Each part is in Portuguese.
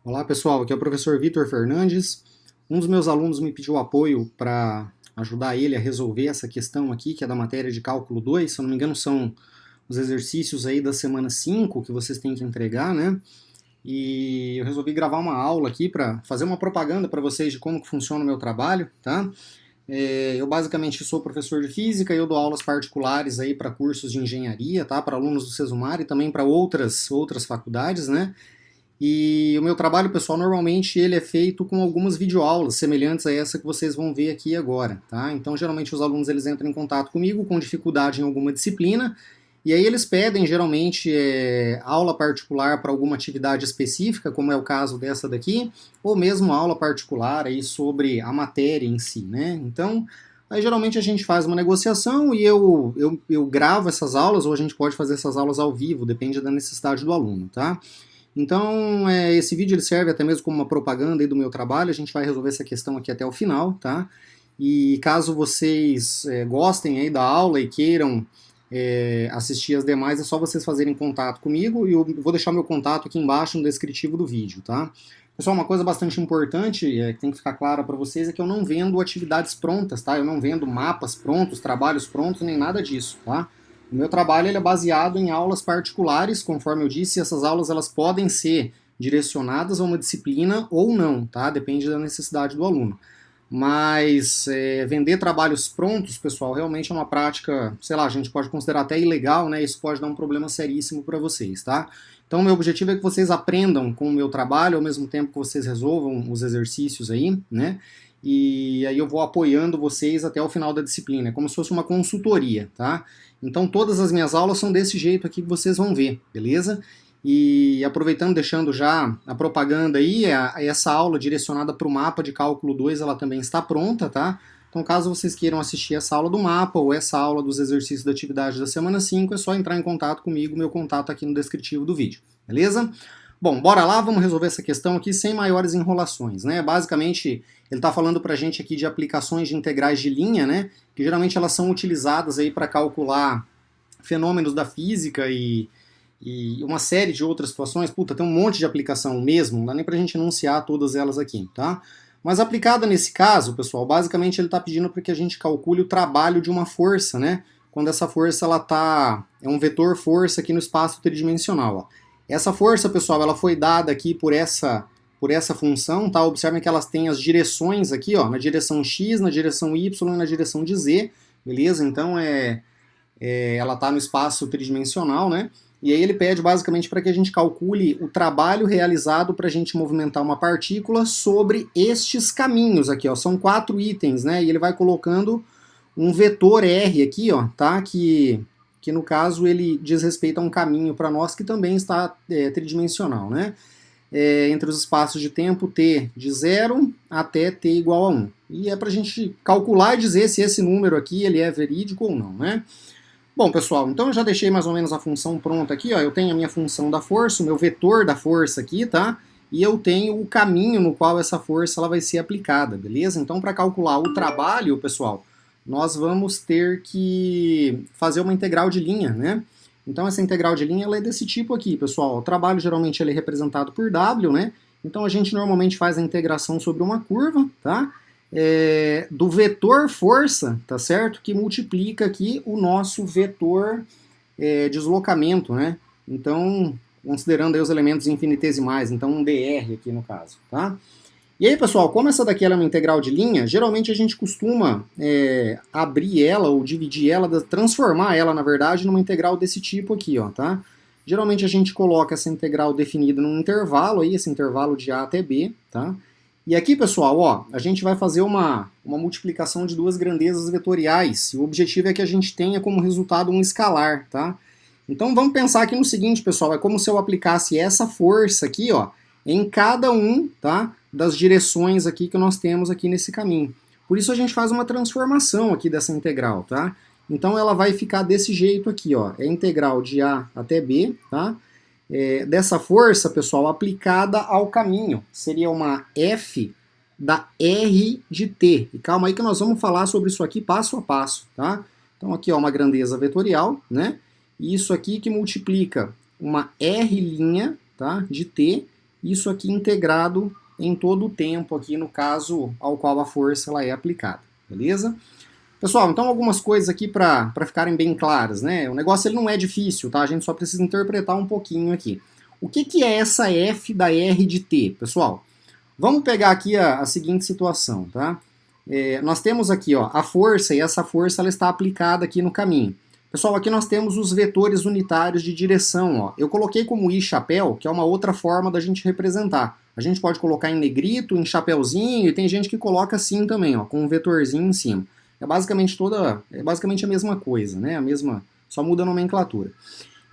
Olá pessoal, aqui é o professor Vitor Fernandes. Um dos meus alunos me pediu apoio para ajudar ele a resolver essa questão aqui, que é da matéria de cálculo 2. Se eu não me engano, são os exercícios aí da semana 5 que vocês têm que entregar, né? E eu resolvi gravar uma aula aqui para fazer uma propaganda para vocês de como que funciona o meu trabalho, tá? Eu basicamente sou professor de física e eu dou aulas particulares aí para cursos de engenharia, tá? Para alunos do Sesumar e também para outras faculdades, né? E o meu trabalho, pessoal, normalmente ele é feito com algumas videoaulas semelhantes a essa que vocês vão ver aqui agora, tá? Então, geralmente os alunos eles entram em contato comigo com dificuldade em alguma disciplina, e aí eles pedem geralmente aula particular para alguma atividade específica, como é o caso dessa daqui, ou mesmo aula particular aí sobre a matéria em si, né? Então, aí geralmente a gente faz uma negociação e eu gravo essas aulas, ou a gente pode fazer essas aulas ao vivo, depende da necessidade do aluno, tá? Então, esse vídeo ele serve até mesmo como uma propaganda aí do meu trabalho, a gente vai resolver essa questão aqui até o final, tá? E caso vocês gostem aí da aula e queiram assistir as demais, é só vocês fazerem contato comigo e eu vou deixar meu contato aqui embaixo no descritivo do vídeo, tá? Pessoal, uma coisa bastante importante que tem que ficar clara para vocês é que eu não vendo atividades prontas, tá? Eu não vendo mapas prontos, trabalhos prontos, nem nada disso, tá? O meu trabalho ele é baseado em aulas particulares, conforme eu disse, essas aulas elas podem ser direcionadas a uma disciplina ou não, tá? Depende da necessidade do aluno. Mas vender trabalhos prontos, pessoal, realmente é uma prática, sei lá, a gente pode considerar até ilegal, né? Isso pode dar um problema seríssimo para vocês, tá? Então, meu objetivo é que vocês aprendam com o meu trabalho, ao mesmo tempo que vocês resolvam os exercícios aí, né? E aí eu vou apoiando vocês até o final da disciplina, é como se fosse uma consultoria, tá? Então todas as minhas aulas são desse jeito aqui que vocês vão ver, beleza? E aproveitando, deixando já a propaganda aí, essa aula direcionada para o mapa de cálculo 2, ela também está pronta, tá? Então caso vocês queiram assistir essa aula do mapa ou essa aula dos exercícios da atividade da semana 5, é só entrar em contato comigo, meu contato aqui no descritivo do vídeo, beleza? Bom, bora lá, vamos resolver essa questão aqui sem maiores enrolações, né? Basicamente, ele está falando para a gente aqui de aplicações de integrais de linha, né? Que geralmente elas são utilizadas aí para calcular fenômenos da física e uma série de outras situações. Puta, tem um monte de aplicação mesmo, não dá nem para a gente enunciar todas elas aqui, tá? Mas aplicada nesse caso, pessoal, basicamente ele está pedindo para que a gente calcule o trabalho de uma força, né? Quando essa força ela é um vetor força aqui no espaço tridimensional, ó. Essa força, pessoal, ela foi dada aqui por essa função, tá? Observem que elas têm as direções aqui, ó, na direção x, na direção y e na direção de z, beleza? Então ela está no espaço tridimensional, né? E aí ele pede basicamente para que a gente calcule o trabalho realizado para a gente movimentar uma partícula sobre estes caminhos aqui, ó. São 4 itens, né? E ele vai colocando um vetor R aqui, ó, tá? Que no caso ele diz respeito a um caminho para nós que também está tridimensional, né? Entre os espaços de tempo t de 0 até t igual a 1. E é para a gente calcular e dizer se esse número aqui ele é verídico ou não, né? Bom, pessoal, então eu já deixei mais ou menos a função pronta aqui, ó. Eu tenho a minha função da força, o meu vetor da força aqui, tá? E eu tenho o caminho no qual essa força ela vai ser aplicada, beleza? Então, para calcular o trabalho, pessoal, nós vamos ter que fazer uma integral de linha, né? Então essa integral de linha ela é desse tipo aqui, pessoal. O trabalho geralmente ele é representado por W, né? Então a gente normalmente faz a integração sobre uma curva, tá? Do vetor força, tá certo? Que multiplica aqui o nosso vetor deslocamento, né? Então, considerando aí os elementos infinitesimais, então um dr aqui no caso, tá? E aí, pessoal, como essa daqui ela é uma integral de linha, geralmente a gente costuma abrir ela ou dividir ela, transformar ela, na verdade, numa integral desse tipo aqui, ó, tá? Geralmente a gente coloca essa integral definida num intervalo, aí, esse intervalo de A até B, tá? E aqui, pessoal, ó, a gente vai fazer uma multiplicação de duas grandezas vetoriais, e o objetivo é que a gente tenha como resultado um escalar, tá? Então vamos pensar aqui no seguinte, pessoal, é como se eu aplicasse essa força aqui, ó, em cada um, tá, das direções aqui que nós temos aqui nesse caminho. Por isso a gente faz uma transformação aqui dessa integral, tá? Então ela vai ficar desse jeito aqui, ó, é integral de A até B, tá? Dessa força, pessoal, aplicada ao caminho. Seria uma F da R de T. E calma aí que nós vamos falar sobre isso aqui passo a passo, tá? Então aqui, ó, uma grandeza vetorial, né? E isso aqui que multiplica uma R', tá, de T, isso aqui integrado em todo o tempo aqui no caso ao qual a força ela é aplicada, beleza? Pessoal, então algumas coisas aqui para ficarem bem claras, né? O negócio ele não é difícil, tá? A gente só precisa interpretar um pouquinho aqui. O que é essa F da R de T, pessoal? Vamos pegar aqui a seguinte situação, tá? Nós temos aqui ó, a força, e essa força ela está aplicada aqui no caminho. Pessoal, aqui nós temos os vetores unitários de direção. Ó. Eu coloquei como I chapéu, que é uma outra forma da gente representar. A gente pode colocar em negrito, em chapéuzinho, e tem gente que coloca assim também, ó, com um vetorzinho em cima. É basicamente a mesma coisa, né? Só muda a nomenclatura.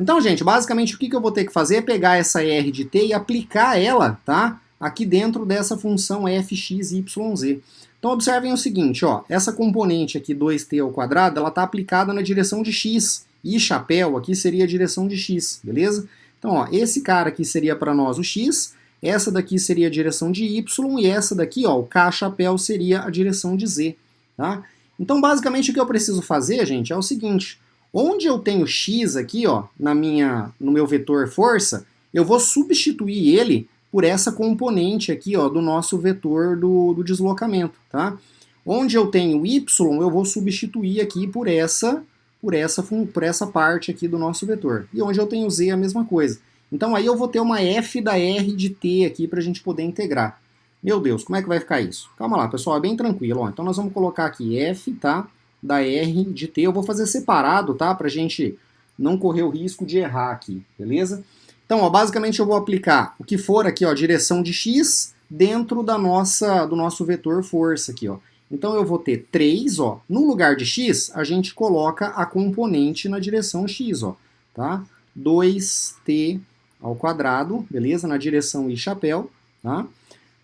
Então, gente, basicamente o que eu vou ter que fazer é pegar essa R de t e aplicar ela, tá? Aqui dentro dessa função fx, y, z. Então observem o seguinte, ó, essa componente aqui 2t ao quadrado, ela está aplicada na direção de x, e chapéu aqui seria a direção de x, beleza? Então, ó, esse cara aqui seria para nós o x, essa daqui seria a direção de y, e essa daqui, ó, o k chapéu seria a direção de z, tá? Então, basicamente, o que eu preciso fazer, gente, é o seguinte, onde eu tenho x aqui, ó, no meu vetor força, eu vou substituir ele por essa componente aqui, ó, do nosso vetor do deslocamento, tá? Onde eu tenho y, eu vou substituir aqui por essa parte aqui do nosso vetor. E onde eu tenho z, a mesma coisa. Então aí eu vou ter uma f da r de t aqui para a gente poder integrar. Meu Deus, como é que vai ficar isso? Calma lá, pessoal, é bem tranquilo. Ó. Então nós vamos colocar aqui f, tá? Da r de t. Eu vou fazer separado, tá? Para a gente não correr o risco de errar aqui, beleza? Então, ó, basicamente eu vou aplicar o que for aqui, ó, direção de x dentro do nosso vetor força aqui, ó. Então eu vou ter 3, ó, no lugar de x, a gente coloca a componente na direção x, ó, tá? 2t ao quadrado, beleza? Na direção i chapéu, tá?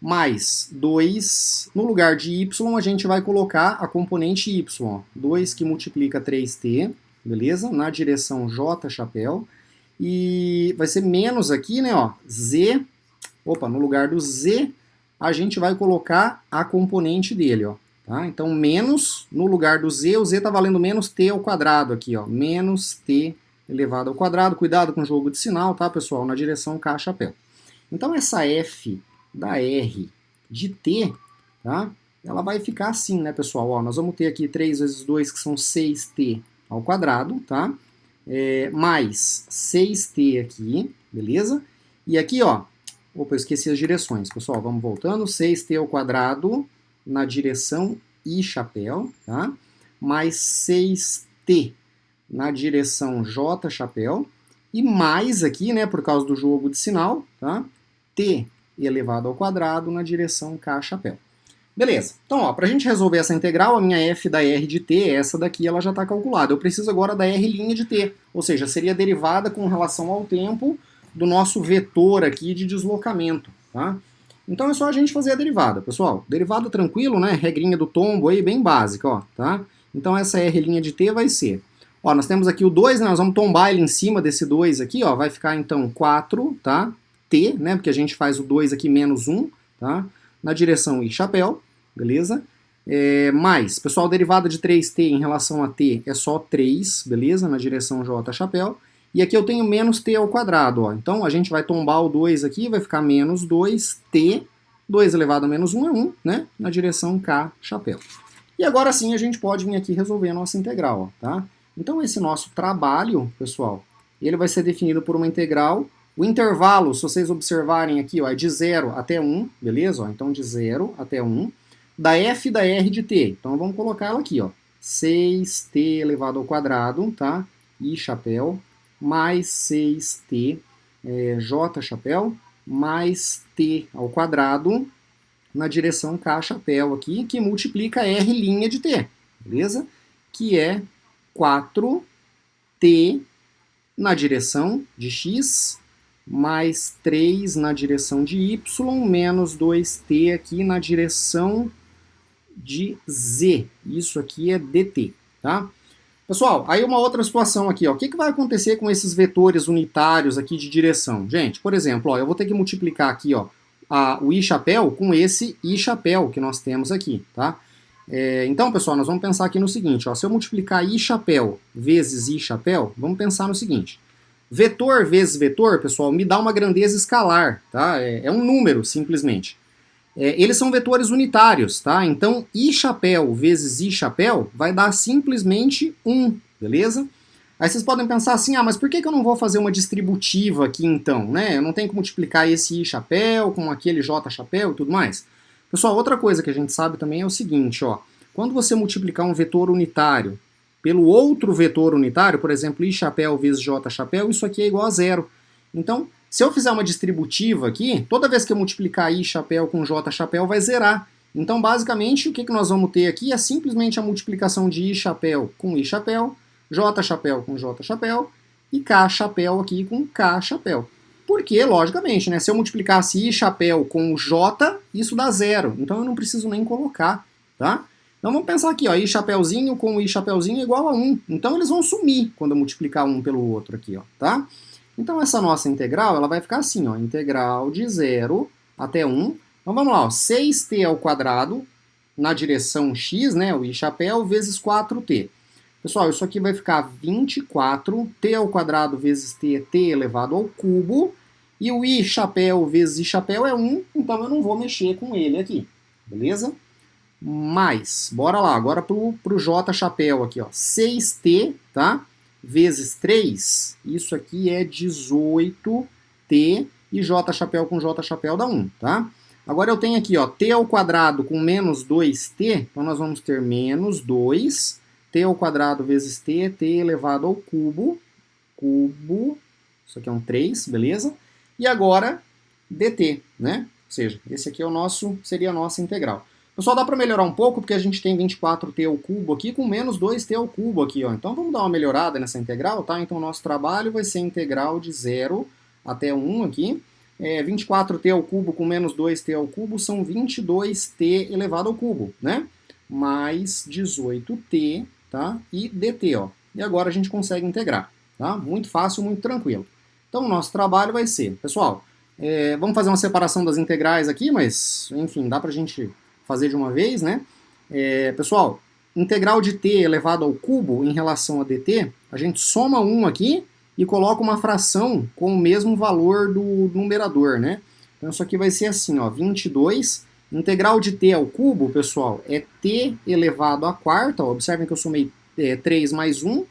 Mais 2, no lugar de y, a gente vai colocar a componente y, ó, 2 que multiplica 3t, beleza? Na direção j chapéu. E vai ser menos aqui, né, ó, z, no lugar do z, a gente vai colocar a componente dele, ó, tá? Então, menos, no lugar do z, o z tá valendo menos t ao quadrado aqui, ó, menos t elevado ao quadrado, cuidado com o jogo de sinal, tá, pessoal, na direção k chapéu. Então, essa f da r de t, tá, ela vai ficar assim, né, pessoal, ó, nós vamos ter aqui 3 vezes 2, que são 6t ao quadrado, tá? Mais 6t aqui, beleza? E aqui, ó, eu esqueci as direções, pessoal, vamos voltando, 6t ao quadrado na direção i chapéu, tá? Mais 6t na direção j chapéu, e mais aqui, né, por causa do jogo de sinal, tá? T elevado ao quadrado na direção k chapéu. Beleza, então ó, para a gente resolver essa integral, a minha f da r de t, essa daqui, ela já está calculada. Eu preciso agora da r' de t, ou seja, seria a derivada com relação ao tempo do nosso vetor aqui de deslocamento, tá? Então é só a gente fazer a derivada, pessoal. Derivada tranquilo, né? Regrinha do tombo aí, bem básica, ó, tá? Então essa r' de t vai ser, ó, nós temos aqui o 2, né? Nós vamos tombar ele em cima desse 2 aqui, ó, vai ficar então 4, tá? T, né? Porque a gente faz o 2 aqui menos 1, tá? Na direção i chapéu, beleza? Mais, pessoal, derivada de 3t em relação a t é só 3, beleza? Na direção j chapéu. E aqui eu tenho menos t ao quadrado, ó. Então a gente vai tombar o 2 aqui, vai ficar menos 2t, 2 elevado a menos 1 é 1, né? Na direção k chapéu. E agora sim a gente pode vir aqui resolver a nossa integral, ó, tá? Então esse nosso trabalho, pessoal, ele vai ser definido por uma integral. O intervalo, se vocês observarem aqui, ó, é de 0 até 1, beleza? Ó, então de 0 até 1, da f da r de t. Então vamos colocar ela aqui, ó, 6t elevado ao quadrado, tá? I chapéu, mais 6t j chapéu, mais t ao quadrado, na direção k chapéu aqui, que multiplica r' de t, beleza? Que é 4t na direção de x, mais 3 na direção de y, menos 2t aqui na direção de z. Isso aqui é dt, tá? Pessoal, aí uma outra situação aqui, ó. O que vai acontecer com esses vetores unitários aqui de direção? Gente, por exemplo, ó, eu vou ter que multiplicar aqui, ó, o i chapéu com esse i chapéu que nós temos aqui, tá? Então, pessoal, nós vamos pensar aqui no seguinte, ó, se eu multiplicar i chapéu vezes i chapéu, vamos pensar no seguinte. Vetor vezes vetor, pessoal, me dá uma grandeza escalar, tá? É um número, simplesmente. Eles são vetores unitários, tá? Então, I chapéu vezes I chapéu vai dar simplesmente 1, beleza? Aí vocês podem pensar assim, mas por que eu não vou fazer uma distributiva aqui então, né? Eu não tenho que multiplicar esse I chapéu com aquele J chapéu e tudo mais. Pessoal, outra coisa que a gente sabe também é o seguinte, ó. Quando você multiplicar um vetor unitário pelo outro vetor unitário, por exemplo, I chapéu vezes J chapéu, isso aqui é igual a zero. Então, se eu fizer uma distributiva aqui, toda vez que eu multiplicar I chapéu com J chapéu, vai zerar. Então, basicamente, o que nós vamos ter aqui é simplesmente a multiplicação de I chapéu com I chapéu, J chapéu com J chapéu, e K chapéu aqui com K chapéu. Porque, logicamente, né, se eu multiplicasse I chapéu com J, isso dá zero. Então, eu não preciso nem colocar, tá? Então, vamos pensar aqui, ó, I chapéuzinho com I chapéuzinho é igual a 1. Então, eles vão sumir quando eu multiplicar um pelo outro aqui, ó, tá? Então, essa nossa integral, ela vai ficar assim, ó, integral de 0 até 1. Então, vamos lá, ó, 6t ao quadrado na direção x, né, o I chapéu, vezes 4t. Pessoal, isso aqui vai ficar 24t ao quadrado vezes t é t elevado ao cubo. E o I chapéu vezes I chapéu é 1, então eu não vou mexer com ele aqui, beleza? Mais, bora lá, agora pro J chapéu aqui, ó, 6t, tá? Vezes 3, isso aqui é 18t, e J chapéu com J chapéu dá 1, tá? Agora eu tenho aqui, ó, t ao quadrado com menos 2t, então nós vamos ter menos 2, t ao quadrado vezes t, t elevado ao cubo, isso aqui é um 3, beleza? E agora, dt, né? Ou seja, esse aqui é seria a nossa integral. Pessoal, dá para melhorar um pouco, porque a gente tem 24t ao cubo aqui com menos 2t ao cubo aqui, ó. Então vamos dar uma melhorada nessa integral, tá? Então o nosso trabalho vai ser integral de 0 até 1 aqui. 24t ao cubo com menos 2t ao cubo são 22t elevado ao cubo, né? Mais 18t, tá? E dt, ó. E agora a gente consegue integrar, tá? Muito fácil, muito tranquilo. Então o nosso trabalho vai ser, pessoal, vamos fazer uma separação das integrais aqui, mas, enfim, dá pra gente fazer de uma vez, né? Pessoal, integral de t elevado ao cubo em relação a dt, a gente soma 1 aqui e coloca uma fração com o mesmo valor do numerador, né? Então isso aqui vai ser assim, ó, 22. Integral de t ao cubo, pessoal, é t elevado à quarta, ó, observem que eu somei 3 mais 1,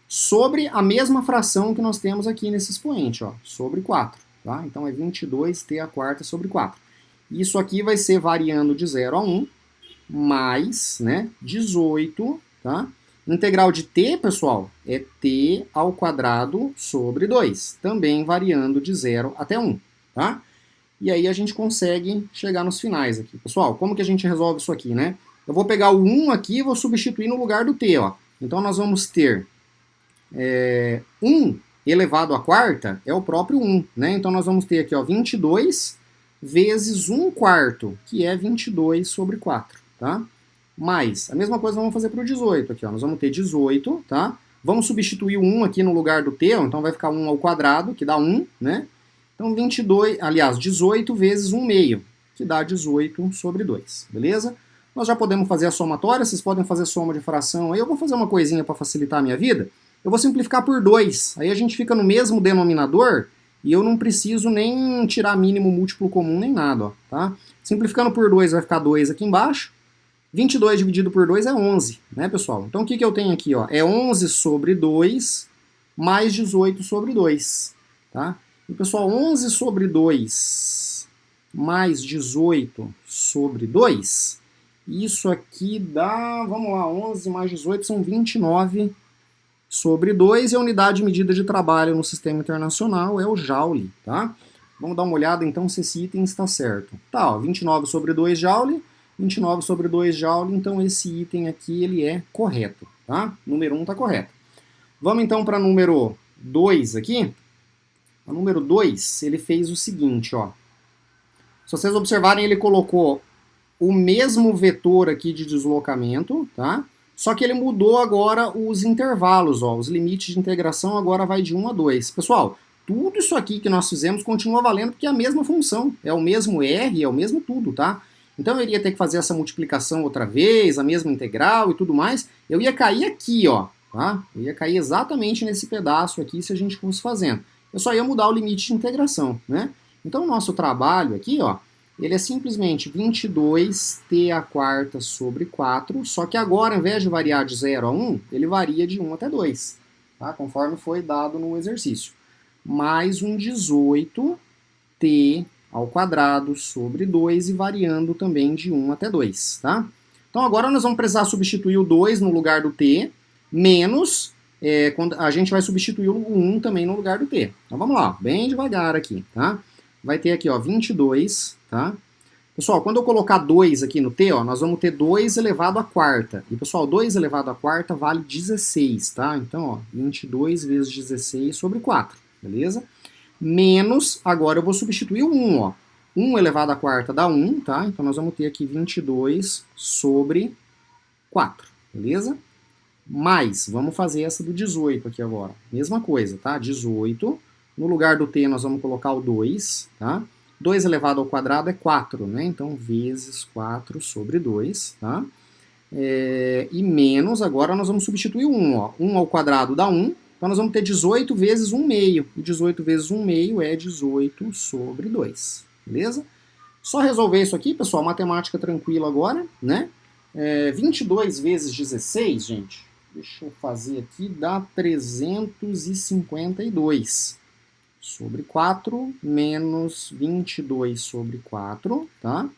sobre a mesma fração que nós temos aqui nesse expoente, ó, sobre 4, tá? Então é 22t à quarta sobre 4. Isso aqui vai ser variando de 0 a 1, mais, né, 18, tá? Integral de t, pessoal, é t ao quadrado sobre 2, também variando de 0 até 1, tá? E aí a gente consegue chegar nos finais aqui. Pessoal, como que a gente resolve isso aqui, né? Eu vou pegar o 1 aqui e vou substituir no lugar do t, ó. Então nós vamos ter 1 elevado à quarta é o próprio 1, né? Então nós vamos ter aqui, ó, 22 vezes 1 quarto, que é 22 sobre 4, tá? Mais, a mesma coisa vamos fazer para o 18 aqui, ó. Nós vamos ter 18, tá? Vamos substituir o 1 aqui no lugar do t, ó, então vai ficar 1 ao quadrado, que dá 1, né? Então 18 vezes 1 meio, que dá 18 sobre 2, beleza? Nós já podemos fazer a somatória, vocês podem fazer soma de fração, aí eu vou fazer uma coisinha para facilitar a minha vida, eu vou simplificar por 2, aí a gente fica no mesmo denominador, e eu não preciso nem tirar mínimo múltiplo comum, nem nada, ó, tá? Simplificando por 2 vai ficar 2 aqui embaixo. 22 dividido por 2 é 11, né, pessoal? Então o que eu tenho aqui, ó? É 11 sobre 2 mais 18 sobre 2, tá? E, pessoal, 11 sobre 2 mais 18 sobre 2, isso aqui dá, vamos lá, 11 mais 18 são 29 sobre 2, e a unidade de medida de trabalho no sistema internacional é o joule, tá? Vamos dar uma olhada então se esse item está certo. Tá, ó, 29 sobre 2 joule, 29 sobre 2 joule, então esse item aqui ele é correto, tá? Número 1 está correto. Vamos então para número 2 aqui. O número 2, ele fez o seguinte, ó. Se vocês observarem, ele colocou o mesmo vetor aqui de deslocamento, tá? Só que ele mudou agora os intervalos, ó, os limites de integração agora vai de 1 a 2. Pessoal, tudo isso aqui que nós fizemos continua valendo porque é a mesma função, é o mesmo R, é o mesmo tudo, tá? Então eu iria ter que fazer essa multiplicação outra vez, a mesma integral e tudo mais. Eu ia cair aqui, ó, tá? Eu ia cair exatamente nesse pedaço aqui se a gente fosse fazendo. eu só ia mudar o limite de integração, né? Então o nosso trabalho aqui, ó, ele é simplesmente 22t a quarta sobre 4, só que agora, ao invés de variar de 0 a 1, ele varia de 1 até 2, tá? Conforme foi dado no exercício. Mais um 18t ao quadrado sobre 2 e variando também de 1 até 2, tá? Então agora nós vamos precisar substituir o 2 no lugar do t, menos, quando a gente vai substituir o 1 também no lugar do t. Então vamos lá, bem devagar aqui, tá? Vai ter aqui, ó, 22, tá? Pessoal, quando eu colocar 2 aqui no t, ó, nós vamos ter 2 elevado à quarta. E, pessoal, 2 elevado à quarta vale 16, tá? Então, ó, 22 vezes 16 sobre 4, beleza? Menos, agora eu vou substituir o 1, ó. 1 elevado à quarta dá 1, tá? Então nós vamos ter aqui 22 sobre 4, beleza? Mais, vamos fazer essa do 18 aqui agora. Mesma coisa, tá? 18, no lugar do t nós vamos colocar o 2, tá? 2 elevado ao quadrado é 4, né? Então, vezes 4 sobre 2, tá? E menos, agora nós vamos substituir o 1, ó. 1 ao quadrado dá 1, então nós vamos ter 18 vezes 1 meio. E 18 vezes 1 meio é 18 sobre 2, beleza? Só resolver isso aqui, pessoal, matemática tranquila agora, né? 22 vezes 16, gente, deixa eu fazer aqui, dá 352 sobre 4 menos 22 sobre 4, tá?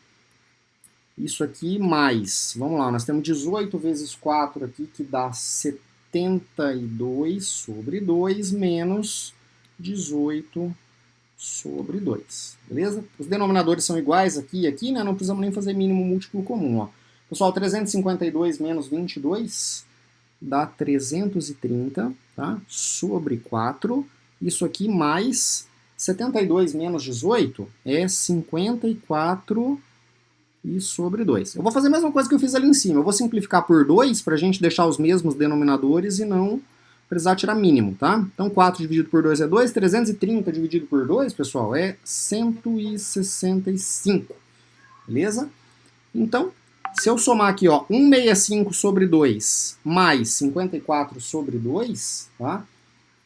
Isso aqui mais, vamos lá, nós temos 18 vezes 4 aqui, que dá 72 sobre 2 menos 18 sobre 2, beleza? Os denominadores são iguais aqui e aqui, né? Não precisamos nem fazer mínimo múltiplo comum, ó. Pessoal, 352 menos 22 dá 330, tá? Sobre 4. Isso aqui mais 72 menos 18 é 54 e sobre 2. Eu vou fazer a mesma coisa que eu fiz ali em cima. Eu vou simplificar por 2 para a gente deixar os mesmos denominadores e não precisar tirar mínimo, tá? Então 4 dividido por 2 é 2, 330 dividido por 2, pessoal, é 165, beleza? Então, se eu somar aqui, ó, 165 sobre 2 mais 54 sobre 2, tá?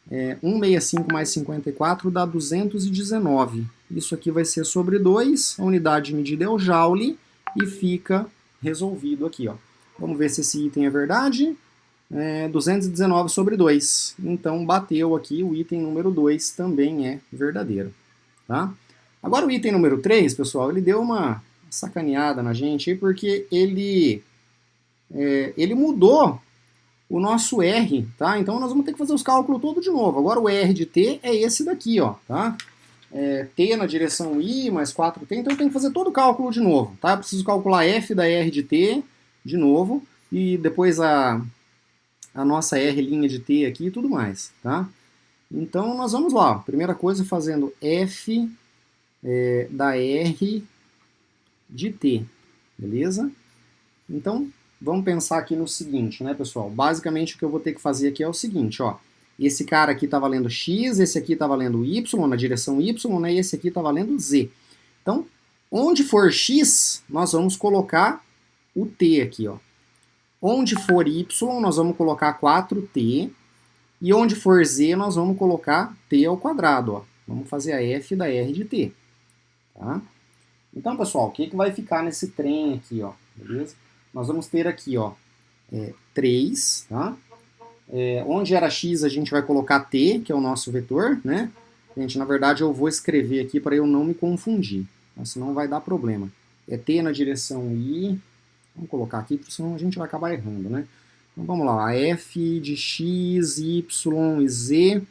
165 mais 54 dá 219. Isso aqui vai ser sobre 2, a unidade de medida é o joule, e fica resolvido aqui, ó. Vamos ver se esse item é verdade. 219 sobre 2. Então, bateu aqui, o item número 2 também é verdadeiro, tá? Agora o item número 3, pessoal, ele deu uma sacaneada na gente aí, porque ele mudou o nosso R, tá? Então nós vamos ter que fazer os cálculos todos de novo. Agora o R de t é esse daqui, ó, tá? T na direção I mais 4t, então eu tenho que fazer todo o cálculo de novo, tá? Eu preciso calcular F da R de t de novo, e depois a nossa R' de t aqui e tudo mais, tá? Então nós vamos lá, primeira coisa fazendo F da R de t, beleza? Então, vamos pensar aqui no seguinte, né, pessoal? Basicamente, o que eu vou ter que fazer aqui é o seguinte, ó. Esse cara aqui está valendo x, esse aqui está valendo y, na direção y, né, e esse aqui está valendo z. Então, onde for x, nós vamos colocar o t aqui, ó. Onde for y, nós vamos colocar 4t, e onde for z, nós vamos colocar t ao quadrado, ó. Vamos fazer a f da r de t, tá? Então, pessoal, o que vai ficar nesse trem aqui, ó, beleza? Nós vamos ter aqui, ó, 3, tá? Onde era x, a gente vai colocar t, que é o nosso vetor, né? Gente, na verdade, eu vou escrever aqui para eu não me confundir, tá? Senão vai dar problema. É t na direção i, vamos colocar aqui, porque senão a gente vai acabar errando, né? Então, vamos lá, a f de x, y e z,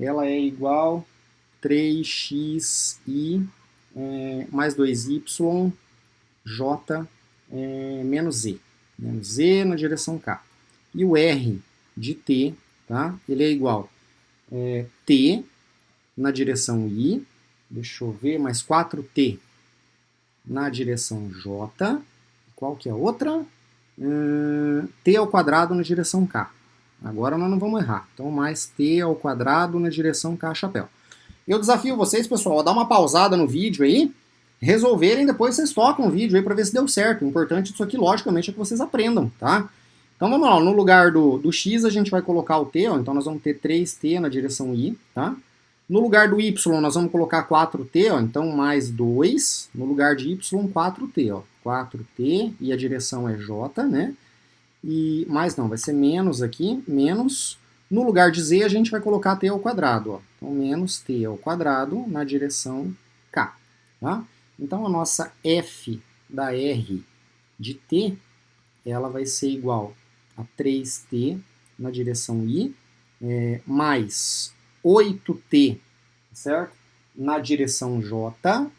ela é igual 3xi mais 2y, j menos z na direção k. E o r de t, tá? Ele é igual t na direção i, deixa eu ver, mais 4t na direção j, qual que é a outra? T ao quadrado na direção k. Agora nós não vamos errar, então mais t ao quadrado na direção k, chapéu. Eu desafio vocês, pessoal, a dar uma pausada no vídeo aí, resolverem, depois vocês tocam o vídeo aí para ver se deu certo. O importante disso aqui, logicamente, é que vocês aprendam, tá? Então vamos lá, no lugar do x a gente vai colocar o t, ó, então nós vamos ter 3t na direção i, tá? No lugar do y, nós vamos colocar 4t, ó, então mais 2, no lugar de y, 4t, ó, 4t, e a direção é j, né? E mais não, vai ser menos aqui, menos, no lugar de z a gente vai colocar t ao quadrado, ó. Então menos t ao quadrado na direção k, tá? Então a nossa f da r de t, ela vai ser igual a 3t na direção i, mais 8t, certo? Na direção j,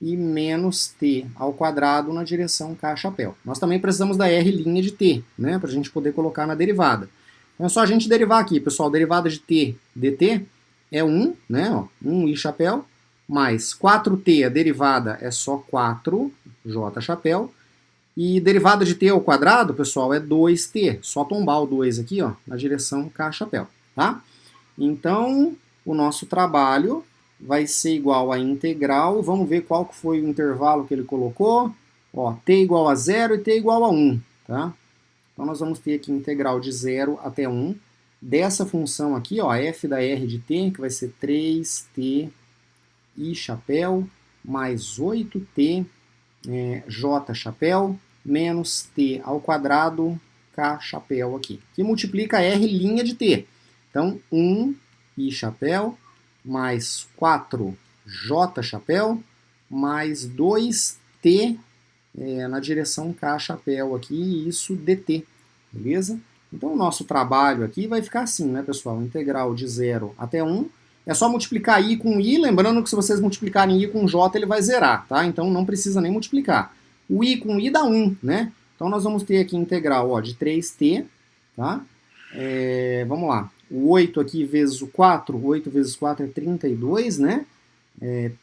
e menos t ao quadrado na direção k chapéu. Nós também precisamos da r' de t, né, para a gente poder colocar na derivada. Então é só a gente derivar aqui, pessoal. Derivada de t dt é 1, né, ó, 1i chapéu, mais 4t, a derivada é só 4j chapéu, e derivada de t ao quadrado, pessoal, é 2t. Só tombar o 2 aqui, ó, na direção k chapéu, tá? Então, o nosso trabalho vai ser igual a integral, vamos ver qual que foi o intervalo que ele colocou, ó, t igual a 0 e t igual a 1, tá? Então nós vamos ter aqui integral de 0 até 1, dessa função aqui, ó, f da r de t, que vai ser 3t i chapéu, mais 8t j chapéu, menos t ao quadrado k chapéu aqui, que multiplica r' de t. Então, 1i chapéu, mais 4j chapéu, mais 2t na direção k chapéu aqui, e isso dt, beleza? Então o nosso trabalho aqui vai ficar assim, né, pessoal? Integral de 0 até 1, é só multiplicar i com i, lembrando que se vocês multiplicarem i com j, ele vai zerar, tá? Então não precisa nem multiplicar. O i com i dá 1, né? Então nós vamos ter aqui integral, ó, de 3t, tá? Vamos lá. O 8 aqui vezes o 4, 8 vezes 4 é 32, né?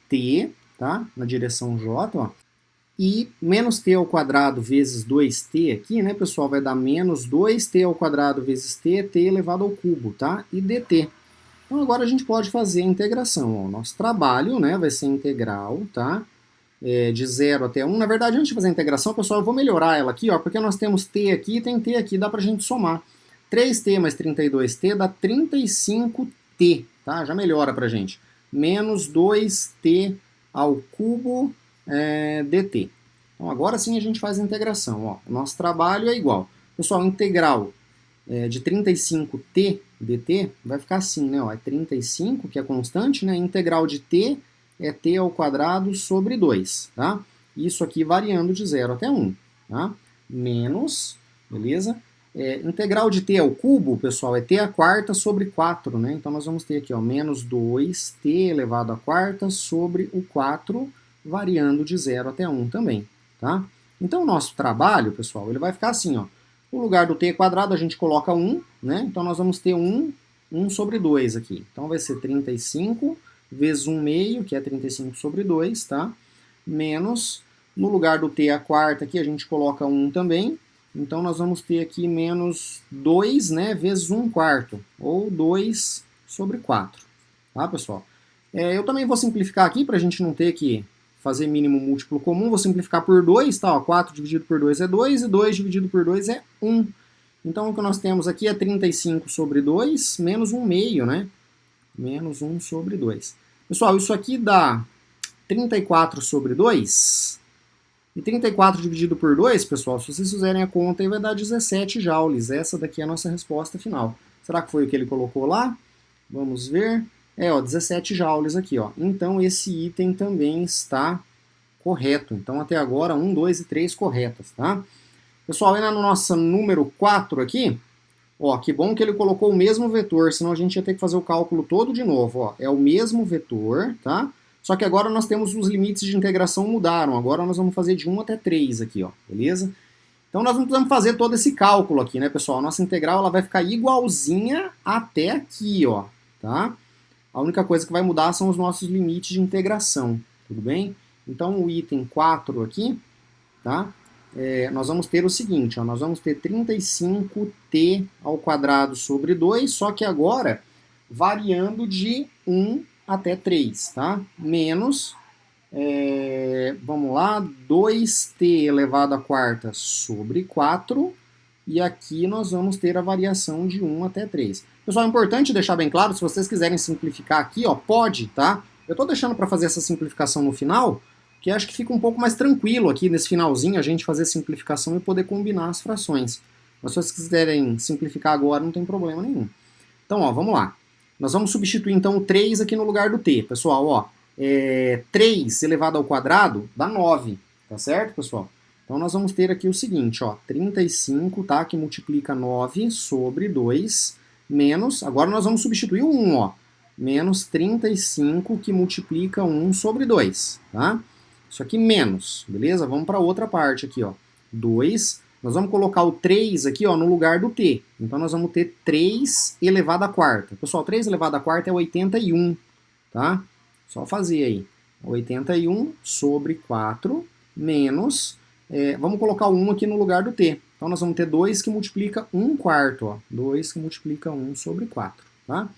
T, tá? Na direção j, ó. E menos t ao quadrado vezes 2t aqui, né, pessoal, vai dar menos 2t ao quadrado vezes t, t elevado ao cubo, tá? E dt. Então agora a gente pode fazer a integração, ó. O nosso trabalho, né, vai ser integral, tá? De 0 até 1. Na verdade, antes de fazer a integração, pessoal, eu vou melhorar ela aqui, ó, porque nós temos t aqui e tem t aqui, dá pra gente somar. 3t mais 32t dá 35t, tá? Já melhora pra gente. Menos 2t ao cubo dt. Então agora sim a gente faz a integração, ó. O nosso trabalho é igual. Pessoal, integral de 35t dt vai ficar assim, né? Ó, é 35, que é constante, né? Integral de t é t ao quadrado sobre 2, tá? Isso aqui variando de 0 até 1, tá? Menos, beleza? Integral de t ao cubo, pessoal, é t a quarta sobre 4, né? Então nós vamos ter aqui, ó, menos 2t elevado a quarta sobre o 4, variando de 0 até 1 também, tá? Então o nosso trabalho, pessoal, ele vai ficar assim, ó. No lugar do t quadrado a gente coloca 1, né? Então nós vamos ter 1 sobre 2 aqui. Então vai ser 35 vezes 1 meio, que é 35 sobre 2, tá? Menos, no lugar do t a quarta aqui a gente coloca 1 também. Então nós vamos ter aqui menos 2, né, vezes 1 quarto, ou 2 sobre 4, tá, pessoal? Eu também vou simplificar aqui para a gente não ter que fazer mínimo múltiplo comum, vou simplificar por 2, tá? Ó, 4 dividido por 2 é 2, e 2 dividido por 2 é 1. Então o que nós temos aqui é 35 sobre 2, menos 1 meio, né? Menos 1 sobre 2. Pessoal, isso aqui dá 34 sobre 2, e 34 dividido por 2, pessoal, se vocês fizerem a conta, aí vai dar 17 joules. Essa daqui é a nossa resposta final. Será que foi o que ele colocou lá? Vamos ver. Ó, 17 joules aqui, ó. Então esse item também está correto. Então até agora 1, 2 e 3 corretas, tá? Pessoal, ainda no nosso número 4 aqui, ó, que bom que ele colocou o mesmo vetor, senão a gente ia ter que fazer o cálculo todo de novo, ó. É o mesmo vetor, tá? Só que agora nós temos os limites de integração mudaram. Agora nós vamos fazer de 1 até 3 aqui, ó, beleza? Então nós não precisamos fazer todo esse cálculo aqui, né, pessoal? A nossa integral ela vai ficar igualzinha até aqui, ó, tá? A única coisa que vai mudar são os nossos limites de integração, tudo bem? Então o item 4 aqui, tá? Nós vamos ter o seguinte, ó, nós vamos ter 35t ao quadrado sobre 2, só que agora variando de 1 até 3, tá? Menos, vamos lá, 2t elevado à quarta sobre 4, e aqui nós vamos ter a variação de 1 até 3. Pessoal, é importante deixar bem claro, se vocês quiserem simplificar aqui, ó, pode, tá? Eu estou deixando para fazer essa simplificação no final, que acho que fica um pouco mais tranquilo aqui nesse finalzinho, a gente fazer a simplificação e poder combinar as frações. Mas se vocês quiserem simplificar agora, não tem problema nenhum. Então, ó, vamos lá. Nós vamos substituir, então, o 3 aqui no lugar do t. Pessoal, ó, 3 elevado ao quadrado dá 9, tá certo, pessoal? Então, nós vamos ter aqui o seguinte, ó, 35, tá, que multiplica 9 sobre 2, menos, agora nós vamos substituir o 1, ó, menos 35, que multiplica 1 sobre 2, tá? Isso aqui menos, beleza? Vamos para outra parte aqui, ó, 2, nós vamos colocar o 3 aqui, ó, no lugar do t. Então, nós vamos ter 3 elevado à quarta. Pessoal, 3 elevado à quarta é 81, tá? Só fazer aí. 81 sobre 4 menos... vamos colocar o 1 aqui no lugar do t. Então, nós vamos ter 2 que multiplica 1 quarto, ó. 2 que multiplica 1 sobre 4, tá?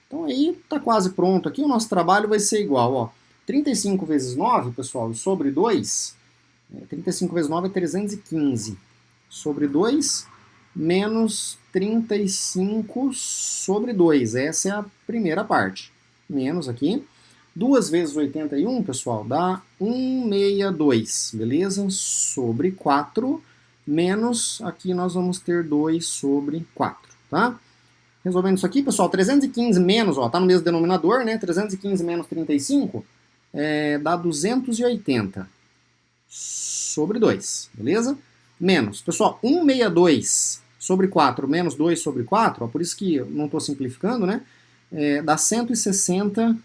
Então, aí tá quase pronto aqui. O nosso trabalho vai ser igual, ó. 35 vezes 9, pessoal, sobre 2... 35 vezes 9 é 315. Sobre 2, menos 35 sobre 2. Essa é a primeira parte. Menos aqui. 2 vezes 81, pessoal, dá 162, beleza? Sobre 4, menos, aqui nós vamos ter 2 sobre 4, tá? Resolvendo isso aqui, pessoal, 315 menos, ó, tá no mesmo denominador, né? 315 menos 35 dá 280 sobre 2, beleza? Menos, pessoal, 162 sobre 4 menos 2 sobre 4, ó, por isso que eu não estou simplificando, né? Dá 160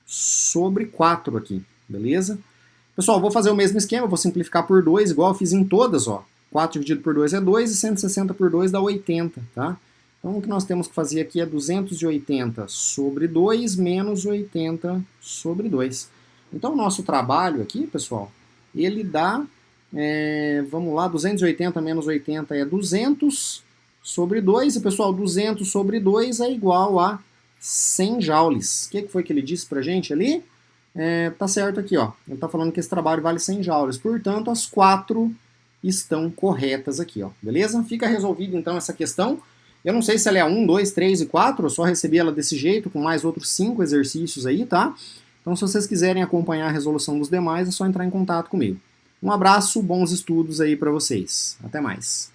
sobre 4 aqui, beleza? Pessoal, vou fazer o mesmo esquema, vou simplificar por 2, igual eu fiz em todas, ó. 4 dividido por 2 é 2 e 160 por 2 dá 80, tá? Então o que nós temos que fazer aqui é 280 sobre 2 menos 80 sobre 2. Então o nosso trabalho aqui, pessoal, ele dá, vamos lá, 280 menos 80 é 200 sobre 2, e pessoal, 200 sobre 2 é igual a 100 joules. O que foi que ele disse pra gente ali? Tá certo aqui, ó. Ele tá falando que esse trabalho vale 100 joules. Portanto, as 4 estão corretas aqui, ó. Beleza? Fica resolvido, então, essa questão. Eu não sei se ela é 1, 2, 3 e 4. Eu só recebi ela desse jeito, com mais outros 5 exercícios aí, tá? Então, se vocês quiserem acompanhar a resolução dos demais, é só entrar em contato comigo. Um abraço, bons estudos aí pra vocês. Até mais.